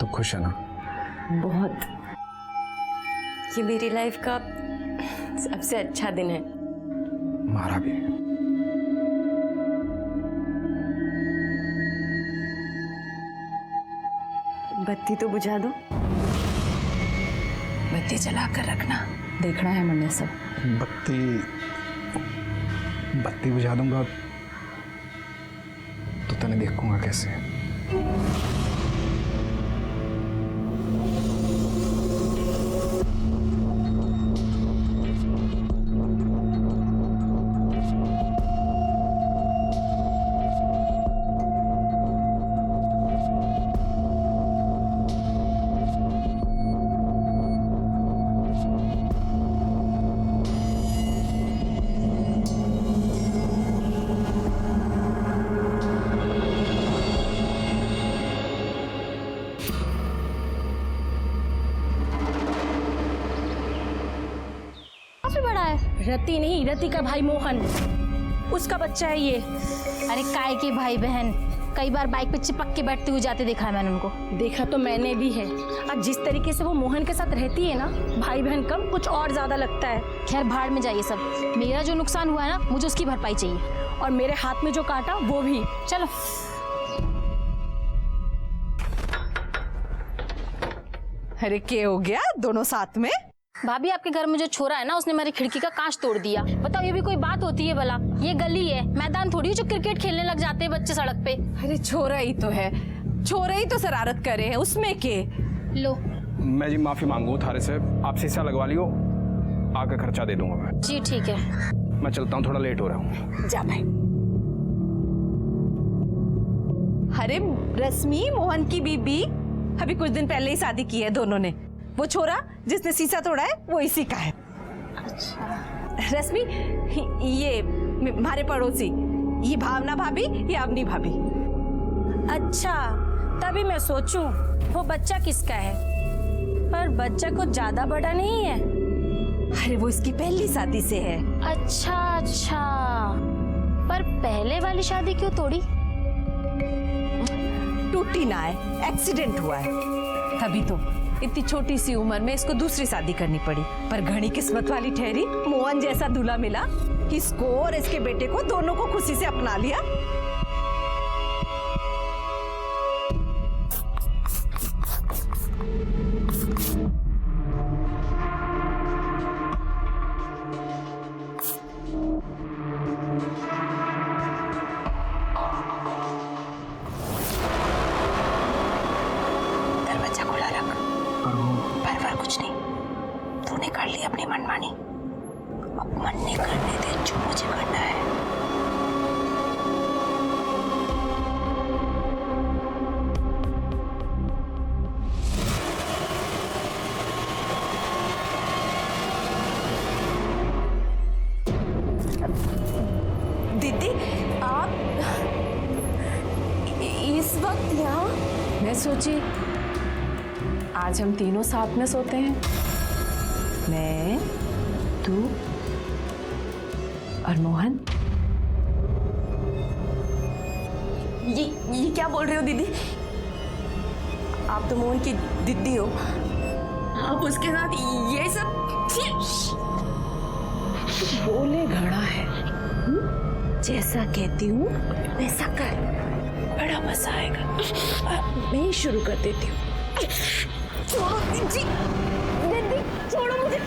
तो खुश है ना? बहुत। ये मेरी लाइफ का सबसे अच्छा दिन है। हमारा भी। बत्ती तो बुझा दो। बत्ती जला कर रखना, देखना है मैंने सब। बत्ती बुझा दूंगा तो तने देखूंगा कैसे? रति नहीं, रति का भाई मोहन, उसका बच्चा है ये। अरे काय के भाई बहन, कई बार बाइक पे चिपक के बैठते हुए जाते देखा है मैंने उनको। देखा तो मैंने भी है। अब जिस तरीके से वो मोहन के साथ रहती है ना, भाई बहन कम कुछ और ज्यादा लगता है। खैर भाड़ में जाइए सब, मेरा जो नुकसान हुआ है ना, मुझे उसकी भरपाई चाहिए। और मेरे हाथ में जो काटा वो भी। चलो। अरे क्या हो गया दोनों साथ में? भाभी आपके घर में जो छोरा है ना, उसने मेरी खिड़की का कांच तोड़ दिया। बताओ ये भी कोई बात होती है भला? ये गली है, मैदान थोड़ी है जो क्रिकेट खेलने लग जाते हैं बच्चे सड़क पे। अरे छोरा ही तो है, छोरा ही तो शरारत करे है, उसमें के। लो। मैं जी माफी मांगू थारे से, आप शीशा लगवा लियो, आगे खर्चा दे दूंगा मैं। जी ठीक है। मैं चलता हूँ, थोड़ा लेट हो रहा हूँ। जा भाई। अरे रश्मि, मोहन की बीबी अभी कुछ दिन पहले ही शादी की है दोनों ने। वो छोरा जिसने शीशा तोड़ा है वो इसी का है। अच्छा। रश्मि, ये हमारे पड़ोसी, ये भावना भाभी, ये अवनी भाभी। अच्छा, तभी मैं सोचूं वो बच्चा किसका है, पर बच्चा कुछ ज्यादा बड़ा नहीं है। अरे वो इसकी पहली शादी से है। अच्छा अच्छा, पर पहले वाली शादी क्यों तोड़ी? टूटी ना है, एक्सीडेंट हुआ है, तभी तो इतनी छोटी सी उम्र में इसको दूसरी शादी करनी पड़ी। पर घनी किस्मत वाली ठहरी, मोहन जैसा दूल्हा मिला, इसको और इसके बेटे को दोनों को खुशी से अपना लिया। दरवाजा खुला रख। पर कुछ नहीं, तूने कर ली अपनी मनमानी, अब मन नहीं करने दे जो मुझे करना है। दीदी आप इस वक्त यहाँ? मैं सोची आज हम तीनों साथ में सोते हैं, मैं, तू और मोहन। ये क्या बोल रहे हो दीदी? आप तो मोहन की दीदी हो, आप उसके साथ ये सब? बोले घड़ा है, जैसा कहती हूँ वैसा कर, बड़ा मजा आएगा। मैं ही शुरू कर देती हूँ। छोड़ो जी, दीदी छोड़ो मुझे।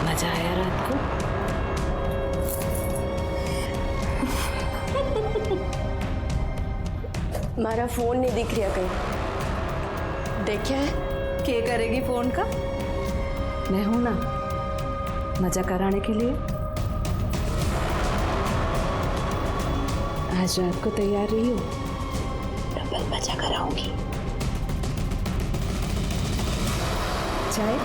मजा आया रात को? हमारा फोन नहीं दिख रहा कहीं। देखा है क्या करेगी फोन का? मैं हूं ना मजा कराने के लिए। आज रात को तैयार रही हो? डबल मजा कराऊंगी। चाय?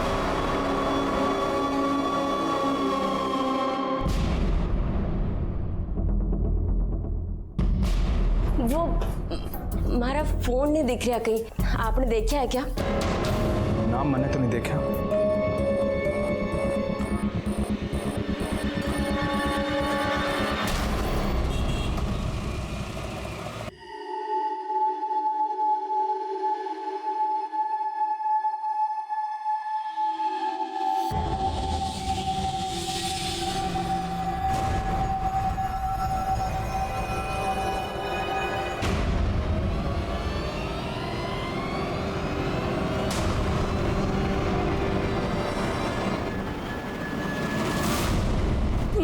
वो हमारा फोन नहीं दिख रहा कहीं, आपने देखा है क्या? नाम मैंने तो नहीं देखा।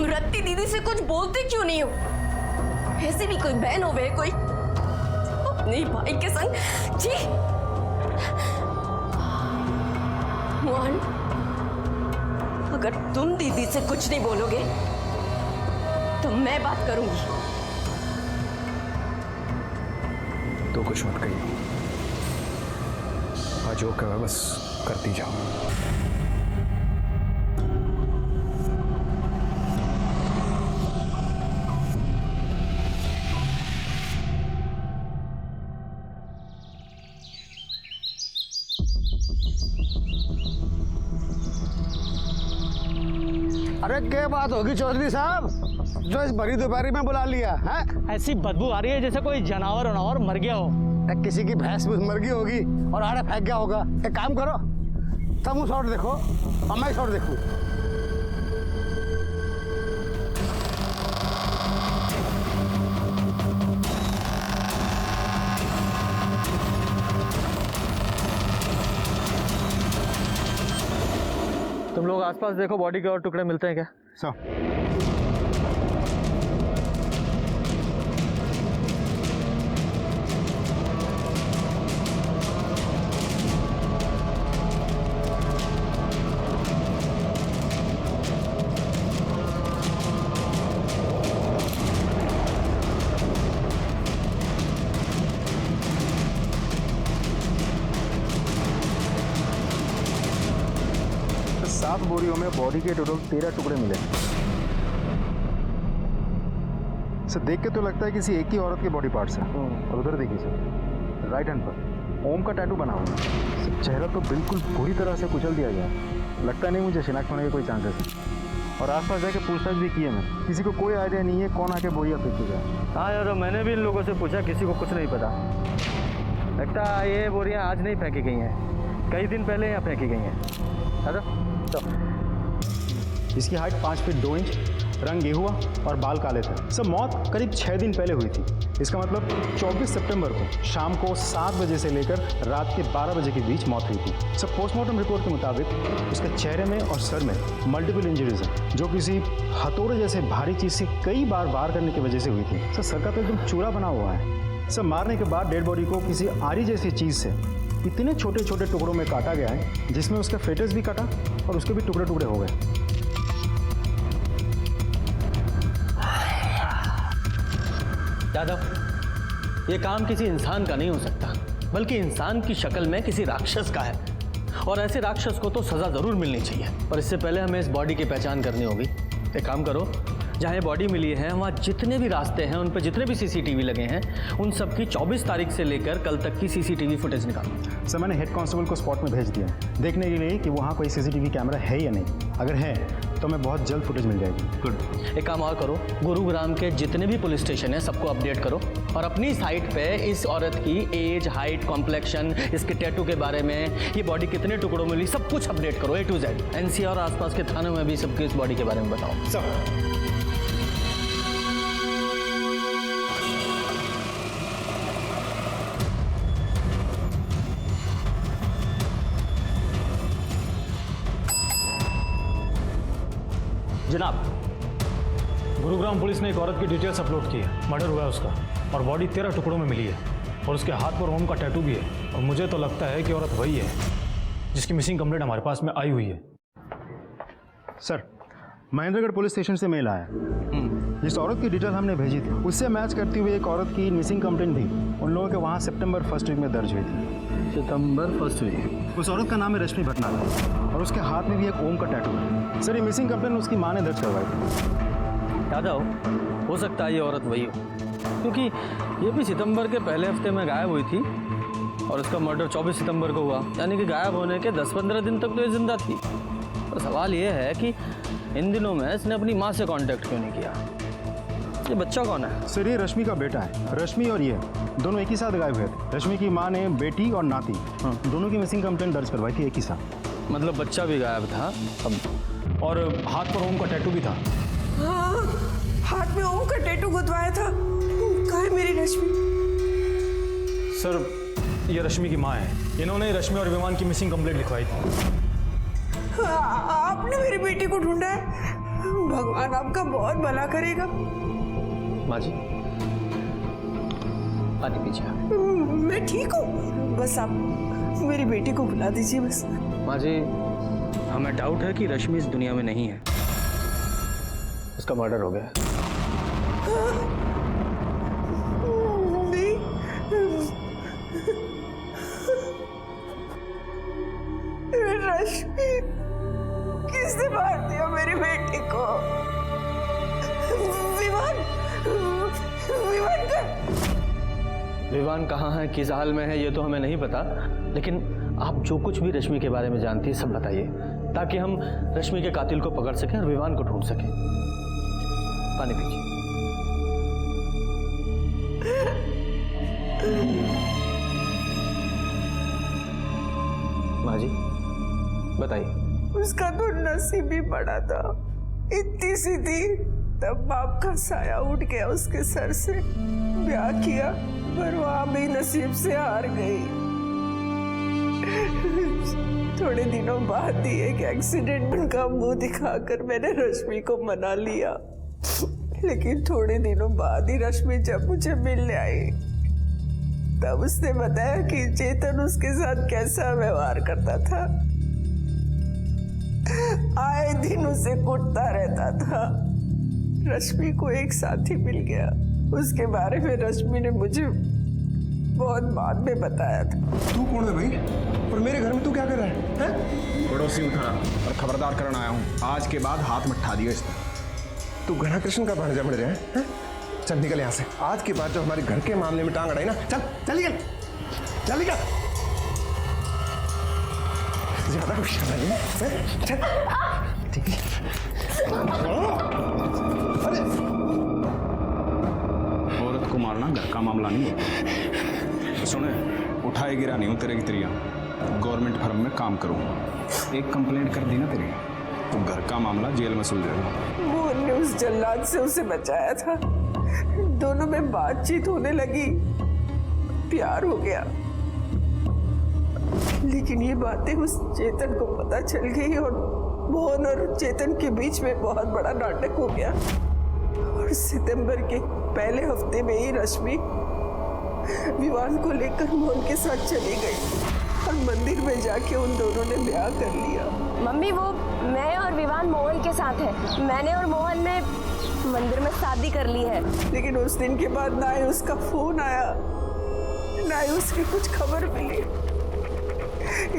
रत्ती दीदी से कुछ बोलते क्यों नहीं हो? ऐसे भी कोई बहन हो, कोई अपने भाई के संग। जी मोहन, अगर तुम दीदी से कुछ नहीं बोलोगे तो मैं बात करूंगी। तो कुछ मत कहिए, आज जो कहा बस करती जाओ। अरे क्या बात होगी चौधरी साहब, जो इस भरी दोपहरी में बुला लिया है? ऐसी बदबू आ रही है जैसे कोई जानवर मर गया हो। किसी की भैंस भूस मर गई होगी और आड़े फेंक गया होगा। एक काम करो, तुम शॉट देखो और मैं शॉट देखूं। तुम लोग आसपास देखो, बॉडी के और टुकड़े मिलते हैं क्या? सात बोरियों में बॉडी के टोटल 13 टुकड़े मिले। सर देख के तो लगता है किसी एक ही औरत के बॉडी पार्ट्स हैं। और उधर देखिए सर, राइट हैंड पर ओम का टैटू बना हुआ है। सर चेहरा तो बिल्कुल पूरी तरह से कुचल दिया गया, लगता नहीं मुझे शिनाख्त होने के कोई चांसेस है। और आसपास जाके पूछताछ भी की है मैंने, किसी को कोई आइडिया नहीं है कौन आके बोरिया फेंकेगा। हाँ यार, मैंने भी इन लोगों से पूछा, किसी को कुछ नहीं पता। लगता है ये बोरियां आज नहीं फेंकी गई हैं, कई दिन पहले यहाँ फेंकी गई हैं। अरे तो इसकी हाइट 5 फीट 2 इंच, रंग गेहुआ और बाल काले थे। सब मौत करीब 6 दिन पहले हुई थी। इसका मतलब 24 सितंबर को शाम को 7 बजे से लेकर रात के 12 बजे के बीच मौत हुई थी। सब पोस्टमार्टम रिपोर्ट के मुताबिक उसके चेहरे में और सर में मल्टीपल इंजरीज हैं, जो किसी हथौड़े जैसे भारी चीज़ से कई बार वार करने की वजह से हुई थी। सर सर का तो एकदम चूरा बना हुआ है। सब मारने के बाद डेड बॉडी को किसी आरी जैसी चीज़ से इतने छोटे छोटे टुकड़ों में काटा गया है, जिसमें उसका फेटस भी काटा और उसके भी टुकड़े टुकड़े हो गए। यादव, ये काम किसी इंसान का नहीं हो सकता, बल्कि इंसान की शक्ल में किसी राक्षस का है। और ऐसे राक्षस को तो सजा जरूर मिलनी चाहिए। पर इससे पहले हमें इस बॉडी की पहचान करनी होगी। एक काम करो, जहाँ ये बॉडी मिली है वहाँ जितने भी रास्ते हैं, उन पर जितने भी सीसीटीवी लगे हैं, उन सब की 24 तारीख से लेकर कल तक की सीसीटीवी फुटेज निकालो। सर मैंने हेड कांस्टेबल को स्पॉट में भेज दिया है, देखने के लिए कि वहाँ कोई सीसीटीवी कैमरा है या नहीं। अगर है तो हमें बहुत जल्द फुटेज मिल जाएगी। गुड। एक काम और करो, गुरुग्राम के जितने भी पुलिस स्टेशन हैं सबको अपडेट करो और अपनी साइट पे इस औरत की एज, हाइट, कॉम्प्लेक्शन, इसके टैटू के बारे में, ये बॉडी कितने टुकड़ों में मिली, सब कुछ अपडेट करो A to Z। NCR और आसपास के थानों में भी सबके इस बॉडी के बारे में बताओ। सर जनाब, गुरुग्राम पुलिस ने एक औरत की डिटेल्स अपलोड की है। मर्डर हुआ है उसका और बॉडी 13 टुकड़ों में मिली है और उसके हाथ पर ओम का टैटू भी है। और मुझे तो लगता है कि औरत वही है जिसकी मिसिंग कंप्लेंट हमारे पास में आई हुई है। सर महेंद्रगढ़ पुलिस स्टेशन से मेल आया, जिस औरत की डिटेल हमने भेजी थी उससे मैच करती हुई एक औरत की मिसिंग कंप्लेंट भी उन लोगों के वहाँ सितंबर 1st वीक में दर्ज हुई थी। सितंबर 1st वीक? उस औरत का नाम है रश्मि भटनागर और उसके हाथ में भी एक ओम का टैटू है। सर ये मिसिंग कंप्लेंट उसकी माँ ने दर्ज करवाई थी। यादव, हो सकता है ये औरत वही हो। क्योंकि ये भी सितंबर के पहले हफ्ते में गायब हुई थी और उसका मर्डर 24 सितंबर को हुआ, यानी कि गायब होने के 10-15 दिन तक तो ये जिंदा थी। तो सवाल ये है कि इन दिनों में इसने अपनी माँ से कांटेक्ट क्यों नहीं किया? ये बच्चा कौन है? सर ये रश्मि का बेटा है। रश्मि और ये दोनों एक ही साथ गायब हुए थे। रश्मि की माँ ने बेटी और नाती दोनों की मिसिंग कंप्लेंट दर्ज करवाई थी एक ही साथ। मतलब बच्चा भी गायब था अब, और हाथ पर ओम का टैटू भी था। हाँ, हाथ में ओम का टैटू गुदवाया था। कहाँ है मेरी रश्मि? सर ये रश्मि की माँ है। इन्होंने रश्मि और विमान की मिसिंग कंप्लेंट लिखवाई थी। आपने मेरी बेटी को ढूंढा है। भगवान आपका बहुत भला करेगा। माँ जी पानी पीजिए आप। मैं ठीक हूँ, बस आप मेरी बेटी को बुला दीजिए बस। माँ जी हमें डाउट है कि रश्मि इस दुनिया में नहीं है, उसका मर्डर हो गया है। नहीं, रश्मि किसने मार दिया मेरी बेटी को? विमान, विमान का विवान कहाँ है, किस हाल में है, ये तो हमें नहीं पता, लेकिन आप जो कुछ भी रश्मि के बारे में जानती है सब बताइए, ताकि हम रश्मि के कातिल को पकड़ सकें और विवान को ढूंढ सकें। पानी पीजिए। माँ जी बताइए। उसका तो नसीब ही बड़ा था। इतनी सी थी तब बाप का साया उठ गया उसके सर से। ब्याह किया पर वहां भी नसीब से हार गई। थोड़े दिनों बाद ही एक एक्सीडेंट का मुंह दिखाकर मैंने रश्मि को मना लिया, लेकिन थोड़े दिनों बाद ही रश्मि जब मुझे मिलने आई तब उसने बताया कि चेतन उसके साथ कैसा व्यवहार करता था। आए दिन उसे कुटता रहता था। रश्मि को एक साथी मिल गया, उसके बारे में रश्मि ने मुझे बहुत बाद में बताया था। तू कौन है भाई? और मेरे घर में तू क्या कर रहा है? पड़ोसी उठा और खबरदार करने आया हूँ। आज के बाद हाथ में ठा दिया इसने। तू घना कृष्ण का भांजा बढ़ रहा है? चल निकल यहाँ से। आज के बाद जो हमारे घर के मामले में टांग अड़ाई ना, चल चल निकल, चल निकल। ज्यादा कुछ नहीं है। चल ठीक है। अरे औरत को मारना घर का मामला नहीं है। सुने, उठाए गिरा नहीं हूँ तेरे की तेरिया। गवर्नमेंट फर्म में काम करूँगा। एक कंप्लेंट कर दी ना तेरी तो घर का मामला जेल में सुलझेगा। मोहन ने उस जल्लाद से उसे बचाया था। दोनों में बातचीत होने लगी, प्यार हो गया, लेकिन ये बातें उस चेतन को पता चल गई और मोहन और चेतन के बीच में बहुत बड़ा नाटक हो गया। और सितंबर के पहले हफ्ते में ही रश्मि विवान को लेकर मोहन के साथ चली गई और मंदिर में जाके उन दोनों ने ब्याह कर लिया। मम्मी वो मैं और विवान मोहन के साथ है। मैंने और मोहन ने मंदिर में शादी कर ली है। लेकिन उस दिन के बाद ना ही उसका फोन आया ना ही उसकी कुछ खबर मिली।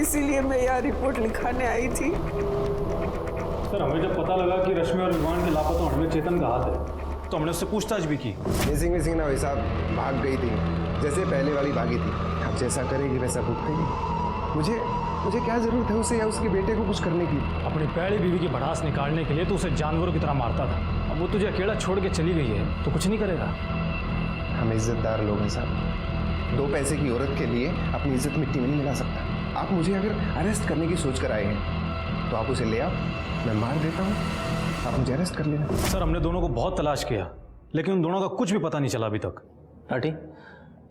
इसीलिए मैं यहाँ रिपोर्ट लिखाने आई थी। सर हमें जब पता लगा कि रश्मि और विमान के लापता होने में चेतन का हाथ है तो हमने उससे पूछताछ भी की। मिसिंग ना भाई साहब भाग गई थी, जैसे पहले वाली भागी थी। अब जैसा करेगी वैसा भुगतेगी। मुझे क्या जरूरत है उसे या उसके बेटे को कुछ करने की? अपनी पहली बीवी की भड़ास निकालने के लिए तो उसे जानवरों की तरह मारता था। अब वो तुझे अकेला छोड़ के चली गई है तो कुछ नहीं करेगा। हम इज्जतदार लोग हैं साहब। 2 पैसे की औरत के लिए अपनी इज्जत मिट्टी में नहीं मिला सकता। आप मुझे अगर अरेस्ट करने की सोच कर आए हैं तो आप उसे ले आओ, मैं मार देता हूँ, आप मुझे अरेस्ट कर लेना। सर हमने दोनों को बहुत तलाश किया लेकिन उन दोनों का कुछ भी पता नहीं चला अभी तक। लाठी,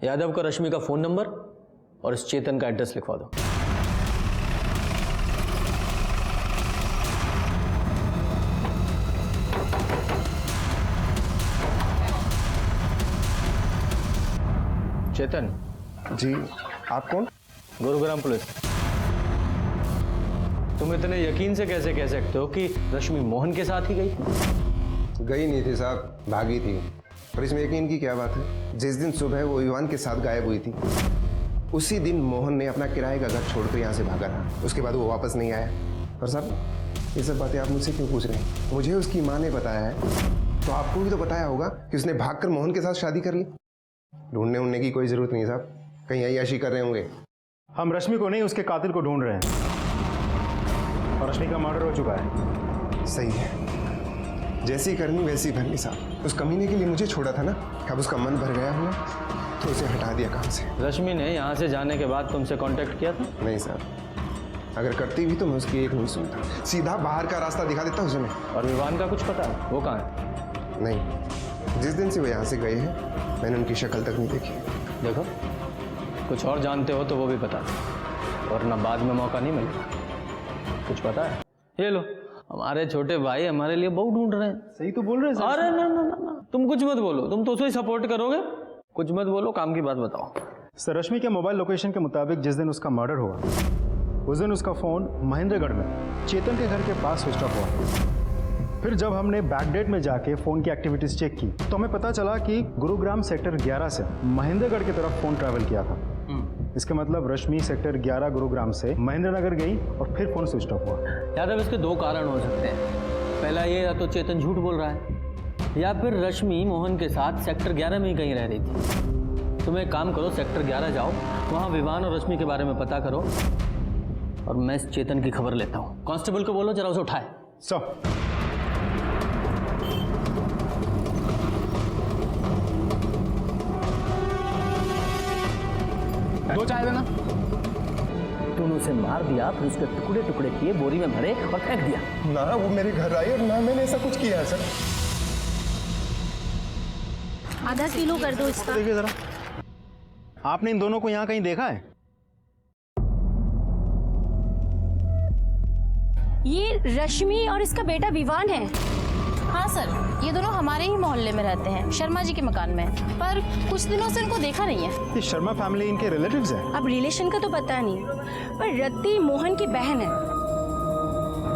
यादव का रश्मि का फोन नंबर और इस चेतन का एड्रेस लिखवा दो। चेतन जी, आप कौन? गुरुग्राम पुलिस। तुम इतने यकीन से कैसे कह सकते हो कि रश्मि मोहन के साथ ही गई? गई नहीं थी साहब, भागी थी। और इसमें यकीन की क्या बात है? जिस दिन सुबह वो विवान के साथ गायब हुई थी उसी दिन मोहन ने अपना किराए का घर छोड़कर यहाँ से भागा था। उसके बाद वो वापस नहीं आया। और साहब ये सब बातें आप मुझसे क्यों पूछ रहे हैं? मुझे उसकी माँ ने बताया है तो आपको भी तो बताया होगा कि उसने भागकर मोहन के साथ शादी कर ली। ढूंढने उड़ने की कोई जरूरत नहीं साहब, कहीं अय्याशी कर रहे होंगे। हम रश्मि को नहीं, उसके कातिल को ढूंढ रहे हैं, और रश्मि का मर्डर हो चुका है। सही है, जैसी करनी वैसी भरनी साहब। उस कमीने के लिए मुझे छोड़ा था ना, अब उसका मन भर गया हुआ तो उसे हटा दिया काम से। रश्मि ने यहाँ से जाने के बाद तुमसे कांटेक्ट किया था? नहीं साहब, अगर करती भी तो मैं उसकी एक नहीं सुनता, सीधा बाहर का रास्ता दिखा देता उसे मैं। और विवान का कुछ पता है, वो कहाँ है? नहीं, जिस दिन से वो यहाँ से गए हैं मैंने उनकी शक्ल तक नहीं देखी। देखो, कुछ और जानते हो तो वो भी बता दो, वरना बाद में मौका नहीं मिलेगा। कुछ पता है? ये लो, हमारे छोटे भाई हमारे लिए बहू ढूंढ रहे हैं। सही तो बोल रहे हैं। अरे ना ना ना, तुम कुछ मत बोलो, तुम तो उसे ही सपोर्ट करोगे। कुछ मत बोलो, काम की बात बताओ। सर, रश्मि के मोबाइल लोकेशन के मुताबिक जिस दिन उसका मर्डर हुआ उस दिन उसका फ़ोन महेंद्रगढ़ में चेतन के घर के पास स्विच ऑफ हुआ। फिर जब हमने बैकडेट में जाके फ़ोन की एक्टिविटीज़ चेक की तो हमें पता चला कि गुरुग्राम सेक्टर 11 से महेंद्रगढ़ की तरफ फ़ोन ट्रैवल किया था। इसका मतलब रश्मि सेक्टर 11 गुरुग्राम से महेंद्रनगर गई और फिर फ़ोन स्विच ऑफ हुआ। यादव, इसके दो कारण हो सकते हैं। पहला ये, या तो चेतन झूठ बोल रहा है, या फिर रश्मि मोहन के साथ सेक्टर 11 में ही कहीं रह रही थी। तुम एक काम करो, सेक्टर 11 जाओ, वहाँ विवान और रश्मि के बारे में पता करो, और मैं इस चेतन की खबर लेता हूँ। कांस्टेबल को बोलो जरा उसे उठाए। सर, दो चाय देना। तूने उसे मार दिया, फिर उसके टुकड़े टुकड़े किए, बोरी में भरे और फेंक दिया। ना वो मेरे घर आई और ना मैंने ऐसा कुछ किया है सर। आधा किलो कर दो इसका। देखिए जरा, आपने इन दोनों को यहाँ कहीं देखा है? ये रश्मि और इसका बेटा विवान है। हाँ सर, ये दोनों हमारे ही मोहल्ले में रहते हैं, शर्मा जी के मकान में, पर कुछ दिनों से इनको देखा नहीं है। ये शर्मा फैमिली इनके रिलेटिव्स हैं? अब रिलेशन का तो पता नहीं, पर रत्ती मोहन की बहन है,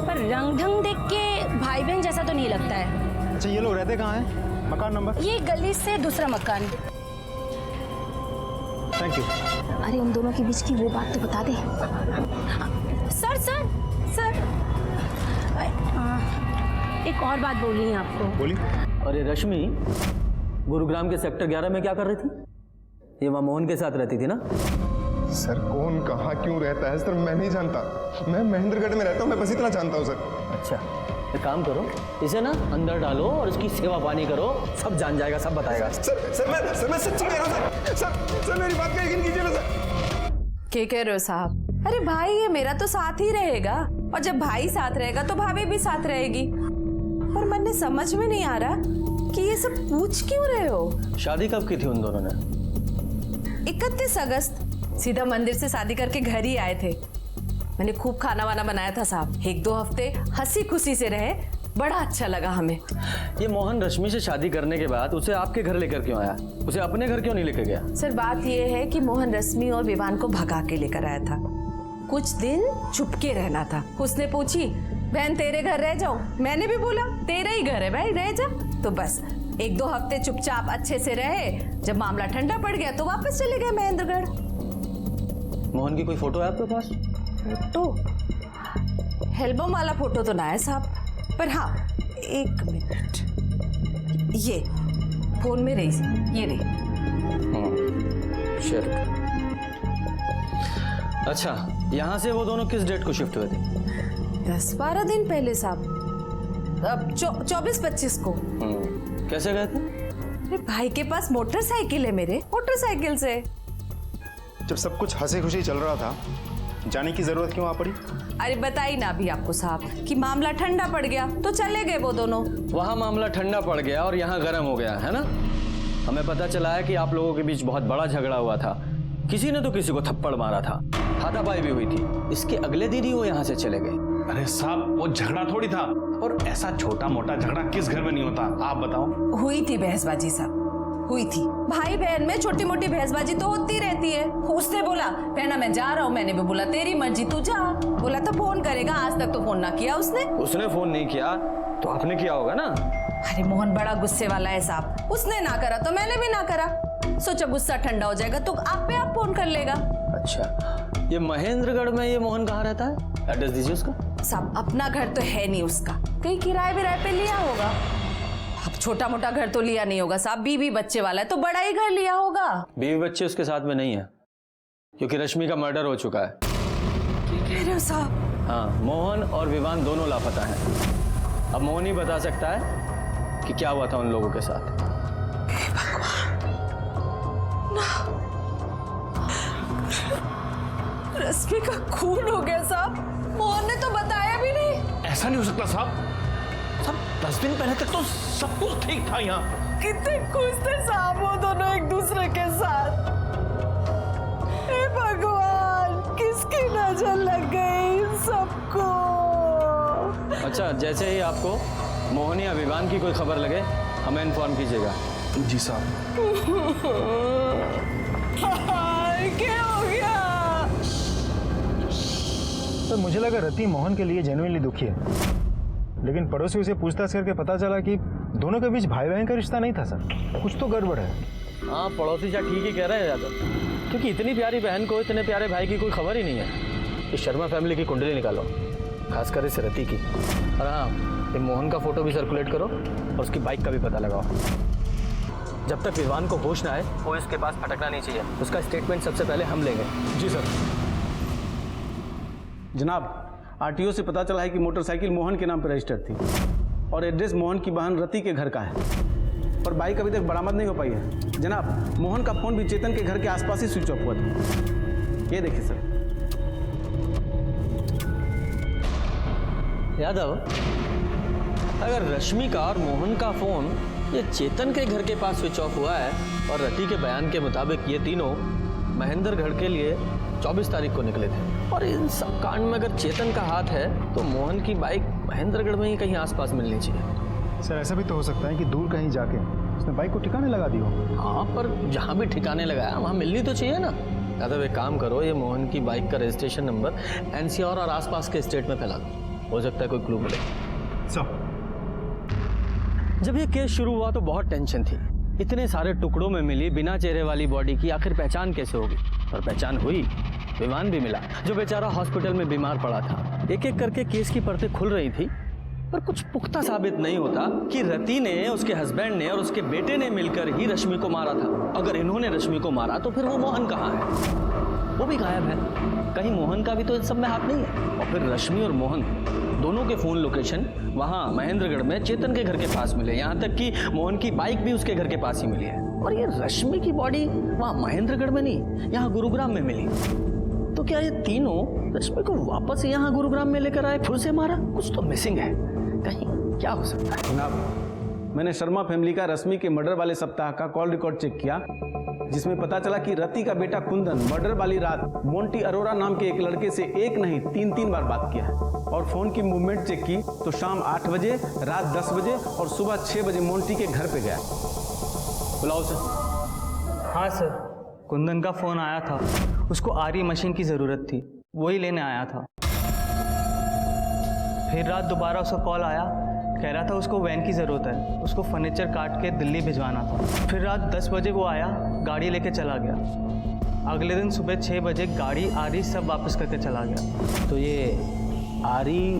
पर रंग ढंग देख के भाई बहन जैसा तो नहीं लगता है। अच्छा, ये लोग रहते कहाँ हैं? मकान नंबर? ये गली से दूसरा मकान। Thank you. अरे उन दोनों के बीच की वो बात तो बता दे। सर सर सर, एक और बात बोलनी है आपको। बोलिए। और ये रश्मि गुरुग्राम के सेक्टर 11 में क्या कर रही थी? ये वहाँ मोहन के साथ रहती थी ना? सर, कौन कहाँ क्यों रहता है सर मैं नहीं जानता। मैं महेंद्रगढ़ में रहता हूँ, मैं बस इतना जानता हूँ सर। अच्छा, एक काम करो, इसे ना अंदर डालो और इसकी सेवा पानी करो, सब जान जाएगा, सब बताएगा। सर मैं सच्ची कह रहा हूँ सर मेरी बात का यकीन कीजिए ना सर। क्या कह रहे हो साहब? अरे भाई, ये मेरा तो साथ ही रहेगा, और जब भाई साथ रहेगा तो भाभी भी साथ रहेगी। पर मन समझ में नहीं आ रहा कि ये सब पूछ क्यों रहे हो? शादी कब की थी उन दोनों ने? 31 अगस्त। सीधा मंदिर से शादी करके घर ही आए थे। मैंने खूब खाना वाना बनाया था साहब। 1-2 हफ्ते हंसी खुशी से रहे, बड़ा अच्छा लगा हमें। ये मोहन रश्मि से शादी करने के बाद उसे आपके घर लेकर क्यों आया? उसे अपने घर क्यों नहीं लेकर गया? सर, बात ये है कि मोहन रश्मि और विवान को भगा के लेकर आया था। कुछ दिन चुपके रहना था। उसने पूछी, बहन तेरे घर रह जाओ? मैंने भी बोला तेरा ही घर है भाई, रह जा। तो बस 1-2 हफ्ते चुपचाप अच्छे से रहे। जब मामला ठंडा पड़ गया तो वापस चले गए महेंद्रगढ़। मोहन की कोई फोटो है आपके पास? फोटो? एल्बम वाला फोटो तो ना है साहब, पर हाँ, 1 मिनट, ये फोन में रही, ये रही। शिट। अच्छा, यहाँ से वो दोनों किस डेट को शिफ्ट हुए थे? 10-12 दिन पहले साहब, अब 24-25 को। कैसे गए थे? अरे भाई के पास मोटरसाइकिल है, मेरे मोटरसाइकिल से। जब सब कुछ हंसी खुशी चल रहा था, जाने की जरूरत क्यों आ पड़ी? अरे बताई ना अभी आपको साहब कि मामला ठंडा पड़ गया तो चले गए वो दोनों। वहाँ मामला ठंडा पड़ गया और यहाँ गर्म हो गया है ना? हमें पता चला है कि आप लोगों के बीच बहुत बड़ा झगड़ा हुआ था, किसी ने तो किसी को थप्पड़ मारा था, हाथापाई भी हुई थी। इसके अगले दिन ही वो यहाँ से चले गए। अरे साहब, वो झगड़ा थोड़ी था, और ऐसा छोटा मोटा झगड़ा किस घर में नहीं होता, आप बताओ। हुई थी बहसबाजी साहब, हुई थी। भाई बहन में छोटी मोटी बहसबाजी तो होती रहती है। उसने बोला बहना मैं जा रहा हूँ, मैंने भी बोला तेरी मर्जी तू जा। बोला था फोन करेगा, आज तक तो फोन ना किया उसने। उसने फोन नहीं किया तो आपने किया होगा ना? अरे मोहन बड़ा गुस्से वाला है साहब, उसने ना करा तो मैंने भी ना करा। सोचा गुस्सा ठंडा हो जाएगा तो आप पे आप फोन कर लेगा। अच्छा, ये महेंद्रगढ़ में ये मोहन कहाँ रहता है? एड्रेस दीजिए उसका। साहब, अपना घर तो है नहीं उसका, कहीं किराए विराए पे लिया होगा। अब छोटा मोटा घर तो लिया नहीं होगा साहब, बीवी बच्चे वाला है तो बड़ा ही घर लिया होगा। बीवी बच्चे उसके साथ में नहीं है, क्योंकि रश्मि का मर्डर हो चुका है। क्या कह रहे हो साहब? हाँ, मोहन और विवान दोनों लापता हैं। अब मोहन ही बता सकता है कि क्या हुआ था उन लोगों के साथ। रश्मि का खून हो गया साहब, मोहन ने तो बताया भी नहीं। ऐसा नहीं हो सकता साहब। 10 दिन पहले तक तो सब कुछ ठीक था यहाँ। कितने खुश थे साहब वो दोनों एक दूसरे के साथ। हे भगवान, किसकी नजर लग गई इन सबको। अच्छा, जैसे ही आपको मोहन या विवान की कोई खबर लगे हमें इन्फॉर्म कीजिएगा। जी साहब। क्या हो गया? तो मुझे लगा रति मोहन के लिए जेन्युइनली दुखी है, लेकिन पड़ोसी उसे पूछताछ करके पता चला कि दोनों के बीच भाई बहन का रिश्ता नहीं था सर, कुछ तो गड़बड़ है। हाँ, पड़ोसी क्या ठीक ही कह रहे हैं यादव, क्योंकि इतनी प्यारी बहन को इतने प्यारे भाई की कोई खबर ही नहीं है। इस शर्मा फैमिली की कुंडली निकालो, खासकर इस रति की। और हाँ, ये मोहन का फोटो भी सर्कुलेट करो और उसकी बाइक का भी पता लगाओ। जब तक विवान को होश ना आए वो इसके पास भटकना नहीं चाहिए। उसका स्टेटमेंट सबसे पहले हम लेंगे। जी सर। जनाब, आरटीओ से पता चला है कि मोटरसाइकिल मोहन के नाम पर रजिस्टर्ड थी और एड्रेस मोहन की बहन रति के घर का है, और बाइक अभी तक बरामद नहीं हो पाई है। जनाब, मोहन का फोन भी चेतन के घर के आसपास ही स्विच ऑफ हुआ था। ये देखिए सर। यादव, अगर रश्मि का और मोहन का फोन ये चेतन के घर के पास स्विच ऑफ हुआ है और रति के बयान के मुताबिक ये तीनों महेंद्रगढ़ के लिए 24 तारीख को निकले थे, और इन सब कांड में अगर चेतन का हाथ है तो मोहन की बाइक महेंद्रगढ़ में ही कहीं आसपास मिलनी चाहिए। सर ऐसा भी तो हो सकता है कि दूर कहीं जाके उसने बाइक को ठिकाने लगा दी हो। हाँ, पर जहाँ भी ठिकाने लगाया वहाँ मिलनी तो चाहिए ना। यादव, एक काम करो, ये मोहन की बाइक का रजिस्ट्रेशन नंबर एनसीआर और आसपास के स्टेट में फैला दो, हो सकता है कोई क्लू मिले। सर, जब ये केस शुरू हुआ तो बहुत टेंशन थी। इतने सारे टुकड़ों में मिली बिना चेहरे वाली बॉडी की आखिर पहचान कैसे होगी? पर पहचान हुई, विवान भी मिला जो बेचारा हॉस्पिटल में बीमार पड़ा था। एक एक करके केस की परतें खुल रही थी, पर कुछ पुख्ता साबित नहीं होता कि रति ने, उसके हस्बैंड ने और उसके बेटे ने मिलकर ही रश्मि को मारा था। अगर इन्होंने रश्मि को मारा तो फिर वो मोहन कहाँ है? वो भी गायब है। कहीं मोहन का भी तो इस सब में हाथ नहीं है। और फिर रश्मि और मोहन दोनों के फोन लोकेशन वहाँ महेंद्रगढ़ में चेतन के घर के पास मिले, यहाँ तक कि मोहन की बाइक भी उसके घर के पास ही मिली है। और ये रश्मि की बॉडी वहाँ महेंद्रगढ़ में नहीं, यहाँ गुरुग्राम में मिली। तो क्या ये तीनों रश्मि को वापस यहाँ गुरुग्राम में लेकर आए, फिर से मारा? कुछ तो मिसिंग है, कहीं क्या हो सकता है? जनाब, मैंने शर्मा फैमिली का रश्मि के मर्डर वाले सप्ताह का कॉल रिकॉर्ड चेक किया, जिसमें पता चला कि रति का बेटा कुंदन मर्डर वाली रात मोंटी अरोरा नाम के एक लड़के से एक नहीं 3 बार बात किया है। और फोन की मूवमेंट चेक की तो शाम 8 बजे, रात 10 बजे और सुबह 6 बजे मोंटी के घर पे गया। बुलाओ सर। हाँ सर, कुंदन का फोन आया था, उसको आरी मशीन की ज़रूरत थी, वही लेने आया था। फिर रात दोबारा उसका कॉल आया, कह रहा था उसको वैन की ज़रूरत है, उसको फर्नीचर काट के दिल्ली भिजवाना था। फिर रात 10 बजे वो आया, गाड़ी लेके चला गया। अगले दिन सुबह 6 बजे गाड़ी आरी सब वापस करके चला गया। तो ये आरी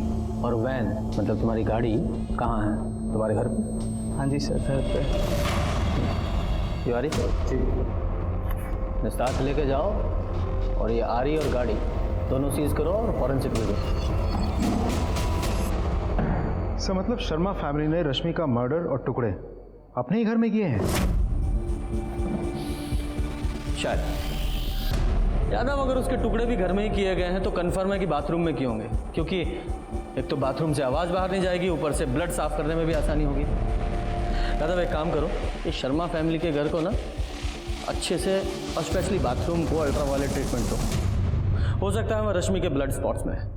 और वैन मतलब तुम्हारी गाड़ी कहाँ है? तुम्हारे घर पे? हाँ जी सर, घर पे। तिवारी साथ लेके जाओ और ये आरी और गाड़ी दोनों सीज करो और फॉरेंसिक भेजो। सर मतलब शर्मा फैमिली ने रश्मि का मर्डर और टुकड़े अपने ही घर में किए हैं? शायद। यादव, अगर उसके टुकड़े भी घर में ही किए गए हैं तो कंफर्म है कि बाथरूम में किए होंगे, क्योंकि एक तो बाथरूम से आवाज़ बाहर नहीं जाएगी, ऊपर से ब्लड साफ करने में भी आसानी होगी। यादव, एक काम करो, इस शर्मा फैमिली के घर को ना अच्छे से और स्पेशली बाथरूम को अल्ट्रावायलेट ट्रीटमेंट दो। हो सकता है वह रश्मि के ब्लड स्पॉट्स में है।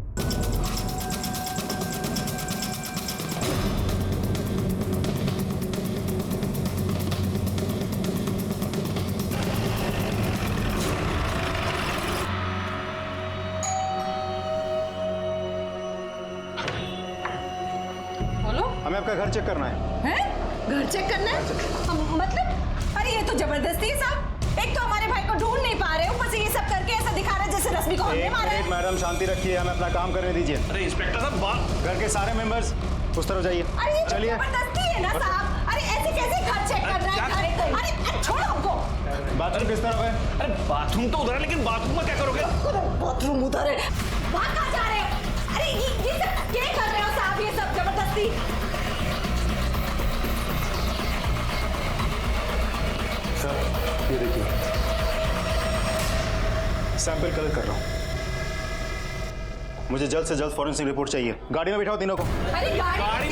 हमें आपका घर चेक करना है। हैं? घर चेक करना है? मतलब अरे ये तो जबरदस्ती है साहब। एक तो हमारे भाई को ढूंढ नहीं पा रहे, ऊपर से ये सब करके ऐसा दिखा रहा है जैसे रश्मि को हमने मारा है। मैडम शांति रखिए, हमें अपना काम करने दीजिए। अरे इंस्पेक्टर साहब, घर के सारे मेंबर्स उस तरफ जाइए। अरे ये चलिए। जबरदस्ती है ना साहब। अरे किस तरफ है? अरे बाथरूम तो उधर है, लेकिन बाथरूम में क्या करोगे? बाथरूम उधर है। वहाँ कहाँ जा रहे हो? अरे ये सब क्या कर रहे हो साहब, ये सब जबरदस्ती? सर ये देखिए, सैंपल कलेक्ट कर रहा हूँ। मुझे जल्द से जल्द फॉरेंसिक रिपोर्ट चाहिए। गाड़ी में बिठाओ तीनों को। अरे गाड़ी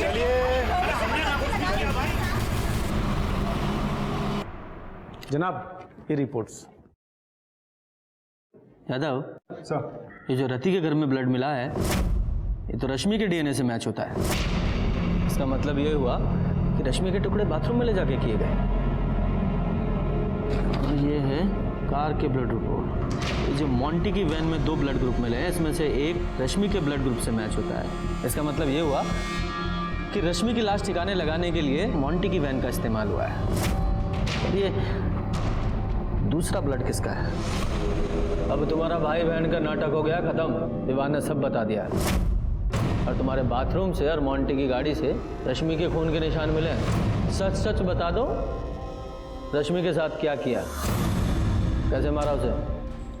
जनाब ये रिपोर्ट्स। यादव सर, ये जो रति के घर में ब्लड मिला है ये तो रश्मि के डीएनए से मैच होता है। इसका मतलब ये हुआ कि रश्मि के टुकड़े बाथरूम में ले जाके किए गए। और ये है कार के ब्लड रिपोर्ट। ये जो मोंटी की वैन में 2 ब्लड ग्रुप मिले हैं, इसमें से एक रश्मि के ब्लड ग्रुप से मैच होता है। इसका मतलब ये हुआ कि रश्मि की लाश ठिकाने लगाने के लिए मोंटी की वैन का इस्तेमाल हुआ है। और ये दूसरा ब्लड किसका है? अब तुम्हारा भाई बहन का नाटक हो गया खत्म। विवान ने सब बता दिया। और तुम्हारे बाथरूम से और मोंटी की गाड़ी से रश्मि के खून के निशान मिले हैं। सच सच बता दो, रश्मि के साथ क्या किया, कैसे मारा उसे?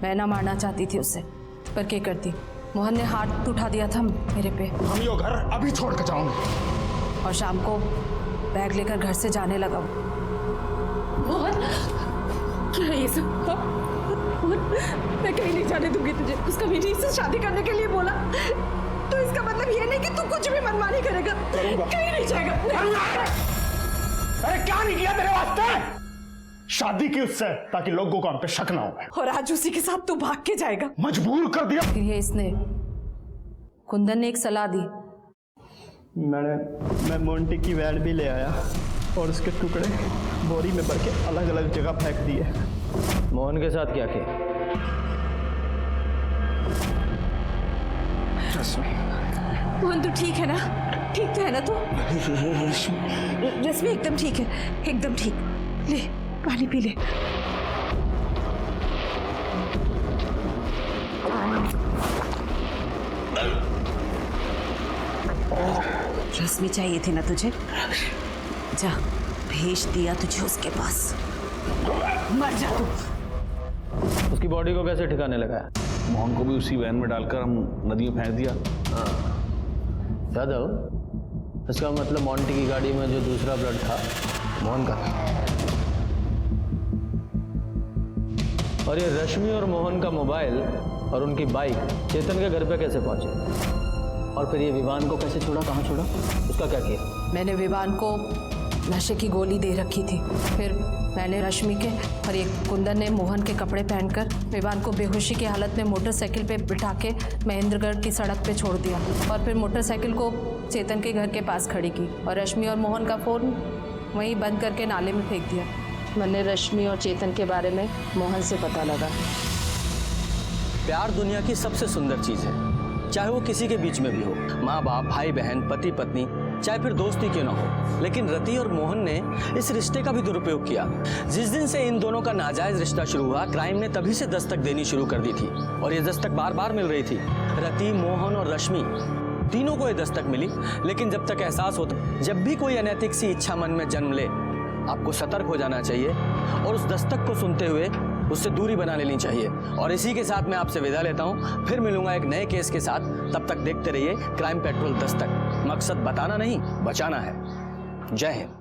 मैं ना मारना चाहती थी उसे, पर क्या करती, मोहन ने हाथ उठा दिया था मेरे पे। हम यो घर अभी छोड़ के जाऊंगे। और शाम को बैग लेकर घर से जाने लगा। मोहन, क्या है ये सब? मोहन, मैं कहीं नहीं जाने दूंगी तुझे। उसका विनय से शादी करने के लिए बोला, तो इसका मतलब ये नहीं कि तू कुछ भी मनमानी करेगा। कहीं नहीं जाएगा। अरे क्या नहीं किया तेरे वास्ते? शादी की उससे ताकि लोगों को हम पे शक ना हो। और आज उसी के साथ तू भाग के जाएगा। मजबूर कर दिया। फिर ये इसने, कुंदन ने एक सलाह दी। मैं मोंटी की वैन भी ले आया और उसके टुकड़े बोरी में भर के अलग अलग जगह फेंक दिए। मोहन के साथ क्या किया? मोहन तू ठीक है ना? ठीक तो है ना तू? रश्मि एकदम ठीक है, एकदम ठीक। ले पानी पी ले। रश्मि चाहिए थी ना तुझे? जा, भेज दिया तुझे उसके पास। मर जा तू। उसकी बॉडी को कैसे ठिकाने लगाया? मोहन को भी उसी वैन में डालकर हम नदी में फेंक दिया। यादव, इसका मतलब मोंटी की गाड़ी में जो दूसरा ब्लड था मोहन का था। और ये रश्मि और मोहन का मोबाइल और उनकी बाइक चेतन के घर पे कैसे पहुंचे? और फिर ये विवान को कैसे छोड़ा, कहाँ छोड़ा, उसका क्या किया? मैंने विवान को नशे की गोली दे रखी थी। फिर मैंने रश्मि के और एक कुंदन ने मोहन के कपड़े पहनकर विवान को बेहोशी की हालत में मोटरसाइकिल पे बिठा के महेंद्रगढ़ की सड़क पे छोड़ दिया। और फिर मोटरसाइकिल को चेतन के घर के पास खड़ी की और रश्मि और मोहन का फ़ोन वहीं बंद करके नाले में फेंक दिया। मैंने रश्मि और चेतन के बारे में मोहन से पता लगा। प्यार दुनिया की सबसे सुंदर चीज है, चाहे वो किसी के बीच में भी हो, माँ बाप, भाई बहन, पति पत्नी, चाहे फिर दोस्ती क्यों ना हो। लेकिन रति और मोहन ने इस रिश्ते का भी दुरुपयोग किया। जिस दिन से इन दोनों का नाजायज रिश्ता शुरू हुआ, क्राइम ने तभी से दस्तक देनी शुरू कर दी थी। और ये दस्तक बार बार मिल रही थी। रति, मोहन और रश्मि तीनों को ये दस्तक मिली। लेकिन जब तक एहसास होता, जब भी कोई अनैतिक सी इच्छा मन में जन्म ले, आपको सतर्क हो जाना चाहिए और उस दस्तक को सुनते हुए उससे दूरी बना लेनी चाहिए। और इसी के साथ मैं आपसे विदा लेता हूं। फिर मिलूंगा एक नए केस के साथ। तब तक देखते रहिए क्राइम पेट्रोल दस्तक। मकसद बताना नहीं, बचाना है। जय हिंद।